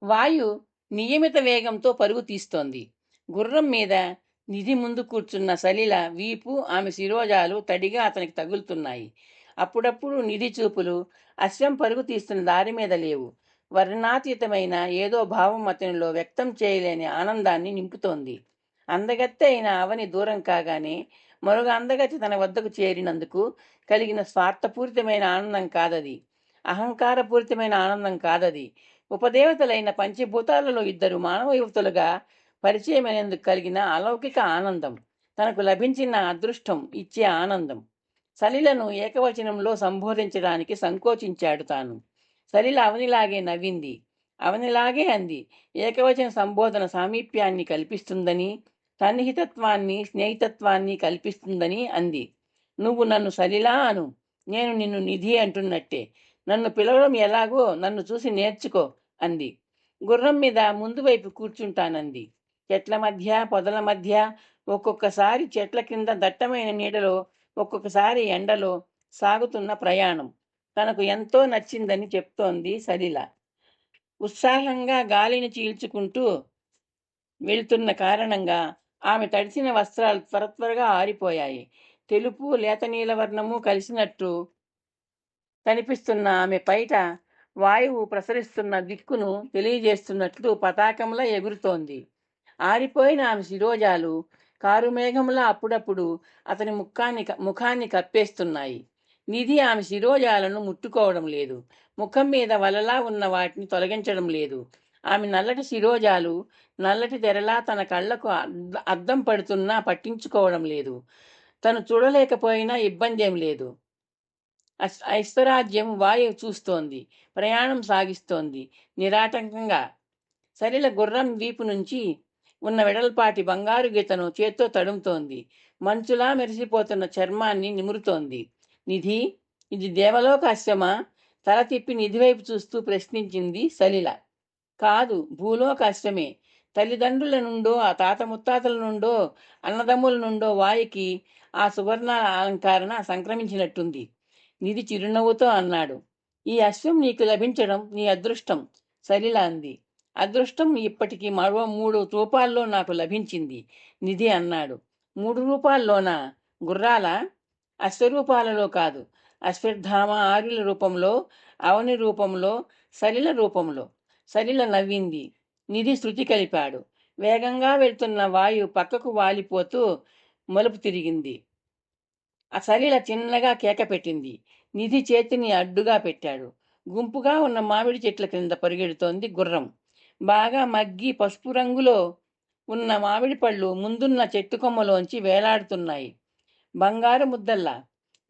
వాయు నియమిత వేగంతో పరుగు తీస్తోంది. గుర్రం మీద నిధి ముందు కూర్చున్న సలిల వీపు, ఆమె శిరోజాలు తడిగా అతనికి తగులుతున్నాయి. అప్పుడప్పుడు నిధి చూపులు అశ్వం పరుగు తీస్తున్న దారి మీద లేవు. వర్ణాతీతమైన ఏదో భావం అతనిలో వ్యక్తం చేయలేని ఆనందాన్ని నింపుతోంది. అందగత్తె అయిన అవని దూరం కాగానే మరొక అందగతి తన వద్దకు చేరినందుకు కలిగిన స్వార్థపూరితమైన ఆనందం కాదది. అహంకారపూరితమైన ఆనందం కాదది. ఉపదేవతలైన పంచభూతాలలో ఇద్దరు మానవ యువతులుగా పరిచయమైనందుకు కలిగిన అలౌకిక ఆనందం. తనకు లభించిన అదృష్టం ఇచ్చే ఆనందం. సలిలను ఏకవచనంలో సంబోధించడానికి సంకోచించాడు తాను. సలిల అవనిలాగే నవ్వింది. అవనిలాగే అంది. ఏకవచన సంబోధన సామీప్యాన్ని కల్పిస్తుందని, సన్నిహితత్వాన్ని, స్నేహితత్వాన్ని కల్పిస్తుందని అంది. నువ్వు నన్ను సలిలా అను, నేను నిన్ను నిధి అంటున్నట్టే. నన్ను పిలవడం ఎలాగో నన్ను చూసి నేర్చుకో అంది. గుర్రం మీద ముందు వైపు కూర్చుంటానంది. చెట్ల మధ్య, పొదల మధ్య, ఒక్కొక్కసారి చెట్ల కింద దట్టమైన నీడలో, ఒక్కొక్కసారి ఎండలో సాగుతున్న ప్రయాణం తనకు ఎంతో నచ్చిందని చెప్తోంది సలిల. ఉత్సాహంగా గాలిని చీల్చుకుంటూ వెళ్తున్న కారణంగా ఆమె తడిసిన వస్త్రాలు త్వరగా ఆరిపోయాయి. తెలుపు, లేత నీలవర్ణము కలిసినట్టు కనిపిస్తున్న ఆమె పైట వాయువు ప్రసరిస్తున్న దిక్కును తెలియజేస్తున్నట్లు పతాకంలా ఎగురుతోంది. ఆరిపోయిన ఆమె శిరోజాలు కారుమేఘంలా అప్పుడప్పుడు అతని ముఖాన్ని కప్పేస్తున్నాయి. నిధి ఆమె శిరోజాలను ముట్టుకోవడం లేదు. ముఖం మీద వలలా ఉన్న వాటిని తొలగించడం లేదు. ఆమె నల్లటి శిరోజాలు నల్లటి తెరలా తన కళ్లకు అద్దం పడుతున్నా పట్టించుకోవడం లేదు. తను చూడలేకపోయినా ఇబ్బంది ఏం లేదు. ఐశ్వరాజ్యం వాయువు చూస్తోంది. ప్రయాణం సాగిస్తోంది నిరాటంకంగా. సలిల గుర్రం వీపు నుంచి ఉన్న వెడల్పాటి బంగారు గీతను చేత్తో తడుముతోంది. మంచులా మెరిసిపోతున్న చర్మాన్ని నిమురుతోంది. నిధి, ఇది దేవలోక అశ్వమా? తల తిప్పి నిధి వైపు చూస్తూ ప్రశ్నించింది సలిల. కాదు, భూలోక అశ్వమే. తల్లిదండ్రుల నుండో, ఆ తాత ముత్తాతల నుండో, అన్నదమ్ముల నుండో వాయుకి ఆ సువర్ణ అలంకరణ సంక్రమించినట్టుంది. నిధి చిరునవ్వుతో అన్నాడు. ఈ అశ్వం నీకు లభించడం నీ అదృష్టం, సలిల అంది. అదృష్టం ఇప్పటికి మరో 3 రూపాల్లో నాకు లభించింది, నిధి అన్నాడు. 3 రూపాల్లోనా? గుర్రాల? అశ్వరూపాలలో కాదు. అశ్వత్థామ ఆర్యుల రూపంలో, అవని రూపంలో, సలిల రూపంలో. సలిల నవ్వింది. నిధి శృతి కలిపాడు. వేగంగా వెళ్తున్న వాయు పక్కకు వాలిపోతూ మలుపు తిరిగింది. ఆ సలిల చిన్నగా కేక పెట్టింది. నిధి చేతిని అడ్డుగా పెట్టాడు. గుంపుగా ఉన్న మామిడి చెట్ల క్రింద పరిగెడుతోంది గుర్రం. బాగా మగ్గి పసుపు రంగులో ఉన్న మామిడి పళ్ళు ముందున్న చెట్టు కొమ్మలోంచి వేలాడుతున్నాయి బంగారు ముద్దల్లా.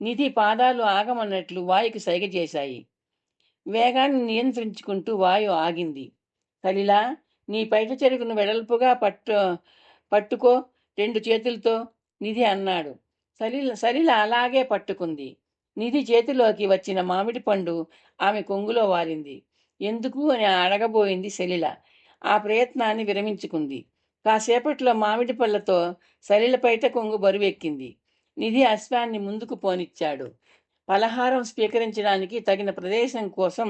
నిధి పాదాలు ఆగమన్నట్లు వాయుకి సైగ చేశాయి. వేగాన్ని నియంత్రించుకుంటూ వాయు ఆగింది. సలిలా, నీ పైట చెరుగును వెడల్పుగా పట్టుకో 2 చేతులతో, నిధి అన్నాడు. సలిల అలాగే పట్టుకుంది. నిధి చేతిలోకి వచ్చిన మామిడి పండు ఆమె కొంగులో వాలింది. ఎందుకు అని అడగబోయింది సలిల. ఆ ప్రయత్నాన్ని విరమించుకుంది. కాసేపట్లో మామిడి పళ్ళతో సలిల పైట కొంగు బరువెక్కింది. నిధి అశ్వాన్ని ముందుకు పోనిచ్చాడు. పలహారం స్వీకరించడానికి తగిన ప్రదేశం కోసం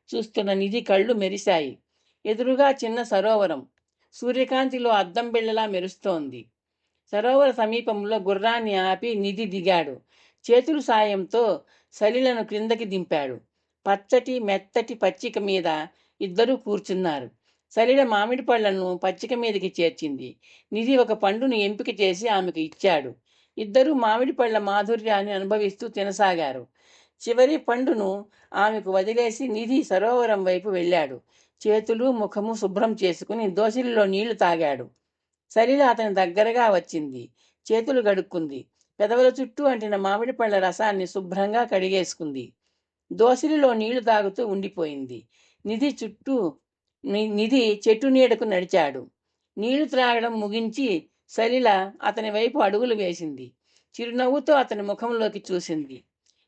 చూస్తున్న నిధి కళ్ళు మెరిశాయి. ఎదురుగా చిన్న సరోవరం సూర్యకాంతిలో అద్దం బిళ్ళలా మెరుస్తోంది. సరోవర సమీపంలో గుర్రాన్ని ఆపి నిధి దిగాడు. చేతుల సాయంతో సలిలను క్రిందకి దింపాడు. పచ్చటి మెత్తటి పచ్చిక మీద ఇద్దరూ కూర్చున్నారు. సలిల మామిడి పళ్లను పచ్చిక మీదకి చేర్చింది. నిధి ఒక పండును ఎంపిక చేసి ఆమెకు ఇచ్చాడు. ఇద్దరూ మామిడి పళ్ళ మాధుర్యాన్ని అనుభవిస్తూ తినసాగారు. చివరి పండును ఆమెకు వదిలేసి నిధి సరోవరం వైపు వెళ్ళాడు. చేతులు ముఖము శుభ్రం చేసుకుని దోసిలిలో నీళ్లు తాగాడు. సలిల అతని దగ్గరగా వచ్చింది. చేతులు గడుక్కుంది. పెదవుల చుట్టూ అంటిన మామిడి పళ్ళ రసాన్ని శుభ్రంగా కడిగేసుకుంది. దోసిలిలో నీళ్లు తాగుతూ ఉండిపోయింది. నిధి చెట్టు నీడకు నడిచాడు. నీళ్లు త్రాగడం ముగించి సలిల అతని వైపు అడుగులు వేసింది. చిరునవ్వుతో అతని ముఖంలోకి చూసింది.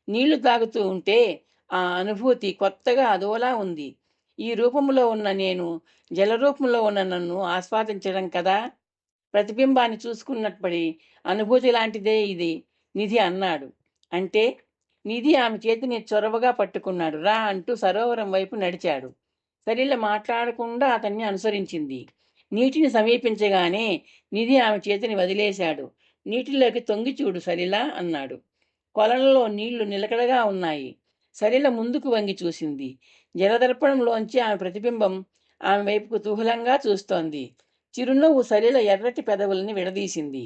నీళ్లు తాగుతూ ఉంటే ఆ అనుభూతి కొత్తగా అదోలా ఉంది. ఈ రూపంలో ఉన్న నేను జలరూపంలో ఉన్న నన్ను ఆస్వాదించడం కదా. ప్రతిబింబాన్ని చూసుకున్నప్పటి అనుభూతి లాంటిదే ఇది, నిధి అన్నాడు. అంటే? నిధి ఆమె చేతిని చొరవగా పట్టుకున్నాడు. రా అంటూ సరోవరం వైపు నడిచాడు. సలిల మాట్లాడకుండా అతన్ని అనుసరించింది. నీటిని సమీపించగానే నిధి ఆమె చేతిని వదిలేశాడు. నీటిలోకి తొంగి చూడు సలిల అన్నాడు. కొలంలో నీళ్లు నిలకడగా ఉన్నాయి. సలిల ముందుకు వంగి చూసింది. జలదర్పణంలోంచి ఆమె ప్రతిబింబం ఆమె వైపు కుతూహలంగా చూస్తోంది. చిరునవ్వు సలిల ఎర్రటి పెదవుల్ని విడదీసింది.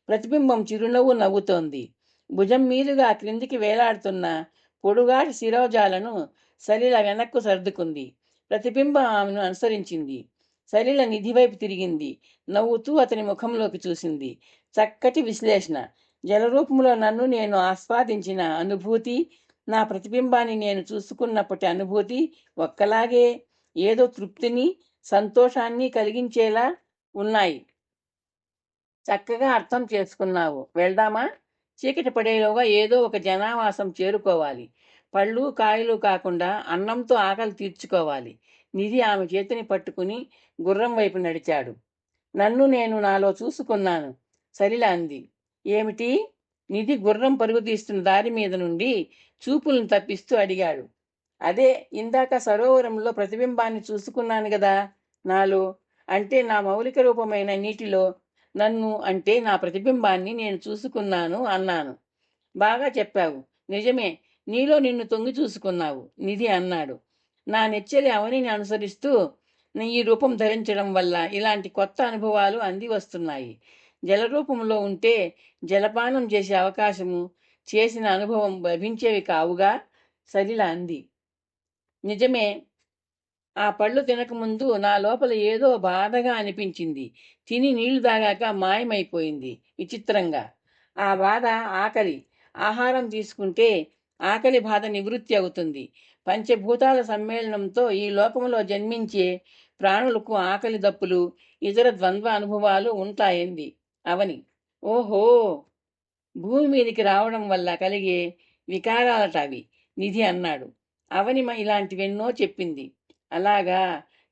ప్రతిబింబం చిరునవ్వు నవ్వుతోంది. భుజం మీదుగా క్రిందికి వేలాడుతున్న పొడుగాటి శిరోజాలను సలిల వెనక్కు సర్దుకుంది. ప్రతిబింబం ఆమెను అనుసరించింది. సలిల నిధి వైపు తిరిగింది. నవ్వుతూ అతని ముఖంలోకి చూసింది. చక్కటి విశ్లేషణ. జలరూపంలో నన్ను నేను ఆస్వాదించిన అనుభూతి, నా ప్రతిబింబాన్ని నేను చూసుకున్నప్పటి అనుభూతి ఒక్కలాగే, ఏదో తృప్తిని, సంతోషాన్ని కలిగించేలా ఉన్నాయి. చక్కగా అర్థం చేసుకున్నావు. వెళ్దామా? చీకటి పడేలోగా ఏదో ఒక జనావాసం చేరుకోవాలి. పళ్ళు కాయలు కాకుండా అన్నంతో ఆకలి తీర్చుకోవాలి. నిధి ఆమె చేతిని పట్టుకుని గుర్రం వైపు నడిచాడు. నన్ను నేను నాలో చూసుకున్నాను, సలిల అంది. ఏమిటి? నిధి గుర్రం పరుగు తీస్తున్న దారి మీద నుండి చూపులను తప్పిస్తూ అడిగాడు. అదే, ఇందాక సరోవరంలో ప్రతిబింబాన్ని చూసుకున్నాను గదా నాలో, అంటే నా మౌలిక రూపమైన నీటిలో నన్ను, అంటే నా ప్రతిబింబాన్ని నేను చూసుకున్నాను అన్నాను. బాగా చెప్పావు. నిజమే, నీలో నిన్ను తొంగి చూసుకున్నావు, నిధి అన్నాడు. నా నెచ్చెలి అవనిని అనుసరిస్తూ ఈ రూపం ధరించడం వల్ల ఇలాంటి కొత్త అనుభవాలు అంది వస్తున్నాయి. జలరూపంలో ఉంటే జలపానం చేసే అవకాశము, చేసిన అనుభవం లభించేవి కావుగా, సలిల అంది. నిజమే. ఆ పళ్ళు తినకముందు నా లోపల ఏదో బాధగా అనిపించింది. తిని నీళ్లు తాగాక మాయమైపోయింది విచిత్రంగా. ఆ బాధ ఆకలి. ఆహారం తీసుకుంటే ఆకలి బాధ నివృత్తి అవుతుంది. పంచభూతాల సమ్మేళనంతో ఈ లోకంలో జన్మించే ప్రాణులకు ఆకలి దప్పులు, ఇతర ద్వంద్వ అనుభవాలు ఉంటాయంది అవని. ఓహో, భూమి మీదికి రావడం వల్ల కలిగే వికారాలట అవి, నిధి అన్నాడు. అవని ఇలాంటివెన్నో చెప్పింది. అలాగా?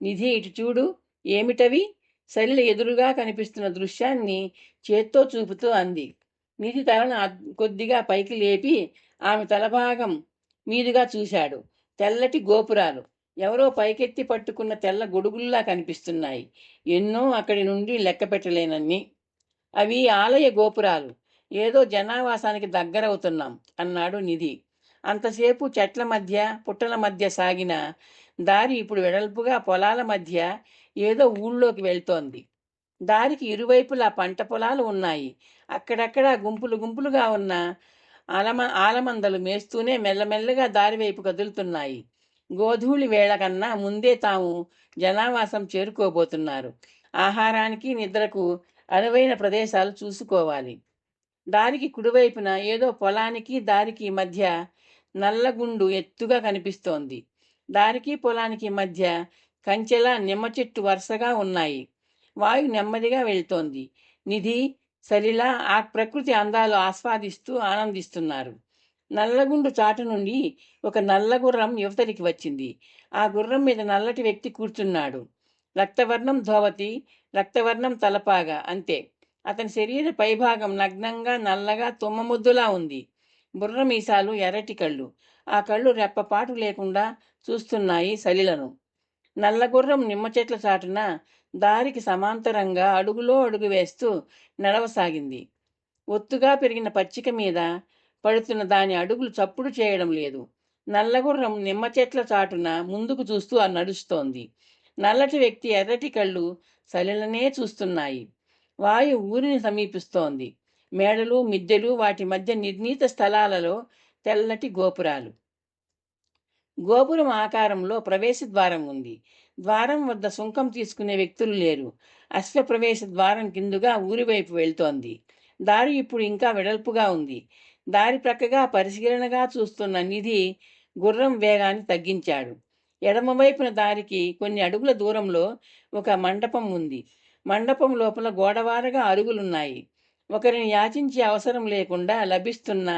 నిధి ఇటు చూడు. ఏమిటవి? సలిల ఎదురుగా కనిపిస్తున్న దృశ్యాన్ని చేత్తో చూపుతూ అంది. నిధి తలను కొద్దిగా పైకి లేపి ఆమె తలభాగం మీదుగా చూశాడు. తెల్లటి గోపురాలు ఎవరో పైకెత్తి పట్టుకున్న తెల్ల గొడుగుల్లా కనిపిస్తున్నాయి. ఎన్నో, అక్కడి నుండి లెక్క పెట్టలేనన్ని. అవి ఆలయ గోపురాలు. ఏదో జనావాసానికి దగ్గరవుతున్నాం అన్నాడు నిధి. అంతసేపు చెట్ల మధ్య పుట్టల మధ్య సాగిన దారి ఇప్పుడు వెడల్పుగా పొలాల మధ్య ఏదో ఊళ్ళోకి వెళ్తోంది. దారికి ఇరువైపులా పంట పొలాలు ఉన్నాయి. అక్కడక్కడ గుంపులు గుంపులుగా ఉన్న ఆలమందలు మేస్తూనే మెల్లమెల్లగా దారివైపు కదులుతున్నాయి. గోధూళి వేళ కన్నా ముందే తాము జనావాసం చేరుకోబోతున్నారు. ఆహారానికి నిద్రకు అనువైన ప్రదేశాలు చూసుకోవాలి. దారికి కుడివైపున ఏదో పొలానికి దారికి మధ్య నల్లగుండు ఎత్తుగా కనిపిస్తోంది. దారికి పొలానికి మధ్య కంచెలా నిమ్మ చెట్టు వరుసగా ఉన్నాయి. వాయు నెమ్మదిగా వెళ్తోంది. నిధి, సలిల ఆ ప్రకృతి అందాలు ఆస్వాదిస్తూ ఆనందిస్తున్నారు. నల్లగుండు చాటు నుండి ఒక నల్ల గుర్రం యువతలికి వచ్చింది. ఆ గుర్రం మీద నల్లటి వ్యక్తి కూర్చున్నాడు. రక్తవర్ణం ధోవతి, రక్తవర్ణం తలపాగా, అంతే. అతని శరీర పైభాగం నగ్నంగా నల్లగా తుమ్మముద్దులా ఉంది. బుర్ర మీసాలు, ఎర్రటి కళ్ళు. ఆ కళ్ళు రెప్పపాటు లేకుండా చూస్తున్నాయి సలిలను. నల్లగుర్రం నిమ్మ చెట్ల చాటున దారికి సమాంతరంగా అడుగులో అడుగు వేస్తూ నడవసాగింది. ఒత్తుగా పెరిగిన పచ్చిక మీద పడుతున్న దాని అడుగులు చప్పుడు చేయడం లేదు. నల్లగుర్రం నిమ్మ చెట్ల చాటున ముందుకు చూస్తూ నడుస్తోంది. నల్లటి వ్యక్తి ఎర్రటి కళ్ళు సలిలనే చూస్తున్నాయి. వాయు ఊరిని సమీపిస్తోంది. మేడలు, మిద్దెలు, వాటి మధ్య నిర్ణీత స్థలాలలో తెల్లటి గోపురాలు. గోపురం ఆకారంలో ప్రవేశ ద్వారం ఉంది. ద్వారం వద్ద సుంకం తీసుకునే వ్యక్తులు లేరు. అశ్వప్రవేశ ద్వారం కిందుగా ఊరివైపు వెళ్తోంది. దారి ఇప్పుడు ఇంకా వెడల్పుగా ఉంది. దారి ప్రక్కగా పరిశీలనగా చూస్తున్న నిధి గుర్రం వేగాన్ని తగ్గించాడు. ఎడమవైపున దారికి కొన్ని అడుగుల దూరంలో ఒక మండపం ఉంది. మండపం లోపల గోడవారగా అరుగులున్నాయి. ఒకరిని యాచించే అవసరం లేకుండా లభిస్తున్న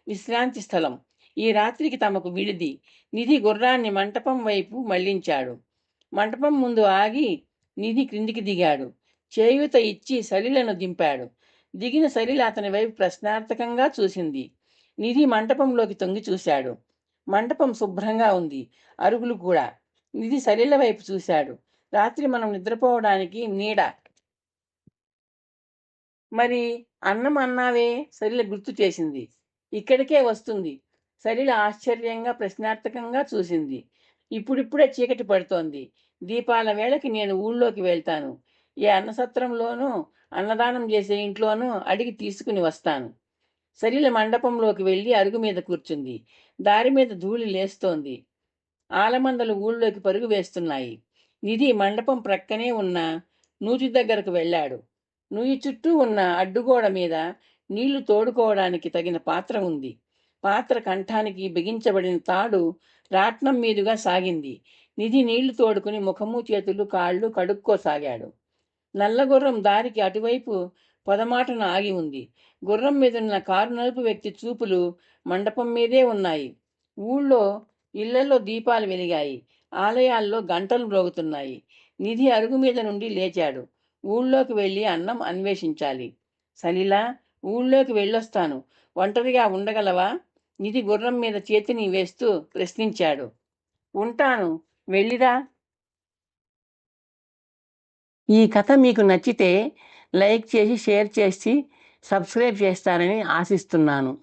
విశ్రాంతి స్థలం. ఈ రాత్రికి తమకు విడిది. నిధి గుర్రాన్ని మంటపం వైపు మళ్లించాడు. మంటపం ముందు ఆగి నిధి క్రిందికి దిగాడు. చేయూత ఇచ్చి సలిలను దింపాడు. దిగిన సలిల అతని వైపు ప్రశ్నార్థకంగా చూసింది. నిధి మంటపంలోకి తొంగి చూశాడు. మంటపం శుభ్రంగా ఉంది. అరుగులు కూడా. నిధి సలీల వైపు చూశాడు. రాత్రి మనం నిద్రపోవడానికి నీడ. మరి అన్నం అన్నావే? సలీల గుర్తు చేసింది. ఇక్కడికే వస్తుంది. సలీల ఆశ్చర్యంగా ప్రశ్నార్థకంగా చూసింది. ఇప్పుడిప్పుడే చీకటి పడుతోంది. దీపాల వేళకి నేను ఊళ్ళోకి వెళ్తాను. ఏ అన్నసత్రంలోనూ అన్నదానం చేసే ఇంట్లోనూ అడిగి తీసుకుని వస్తాను. సలీల మండపంలోకి వెళ్ళి అరుగు మీద కూర్చుంది. దారి మీద ధూళి లేస్తోంది. ఆలమందలు ఊళ్ళోకి పరుగు వేస్తున్నాయి. నిధి మండపం ప్రక్కనే ఉన్న నూతి దగ్గరకు వెళ్ళాడు. నూయి చుట్టూ ఉన్న అడ్డుగోడ మీద నీళ్లు తోడుకోవడానికి తగిన పాత్ర ఉంది. పాత్ర కంఠానికి బిగించబడిన తాడు రాట్నం మీదుగా సాగింది. నిధి నీళ్లు తోడుకుని ముఖము చేతులు కాళ్ళు కడుక్కోసాగాడు. నల్లగుర్రం దారికి అటువైపు పొదమాటన ఆగి ఉంది. గుర్రం మీదున్న కారు నలుపు వ్యక్తి చూపులు మండపం మీదే ఉన్నాయి. ఊళ్ళో ఇళ్లలో దీపాలు వెలిగాయి. ఆలయాల్లో గంటలు మ్రోగుతున్నాయి. నిధి అరుగు మీద నుండి లేచాడు. ఊళ్ళోకి వెళ్ళి అన్నం అన్వేషించాలి. సలీలా, ఊళ్ళోకి వెళ్ళొస్తాను. ఒంటరిగా ఉండగలవా? నిధి గుర్రం మీద చేతిని వేస్తూ ప్రశ్నించాడు. ఉంటాను, వెళ్ళిరా. ఈ కథ మీకు నచ్చితే లైక్ చేసి, షేర్ చేసి, సబ్స్క్రైబ్ చేస్తారని ఆశిస్తున్నాను.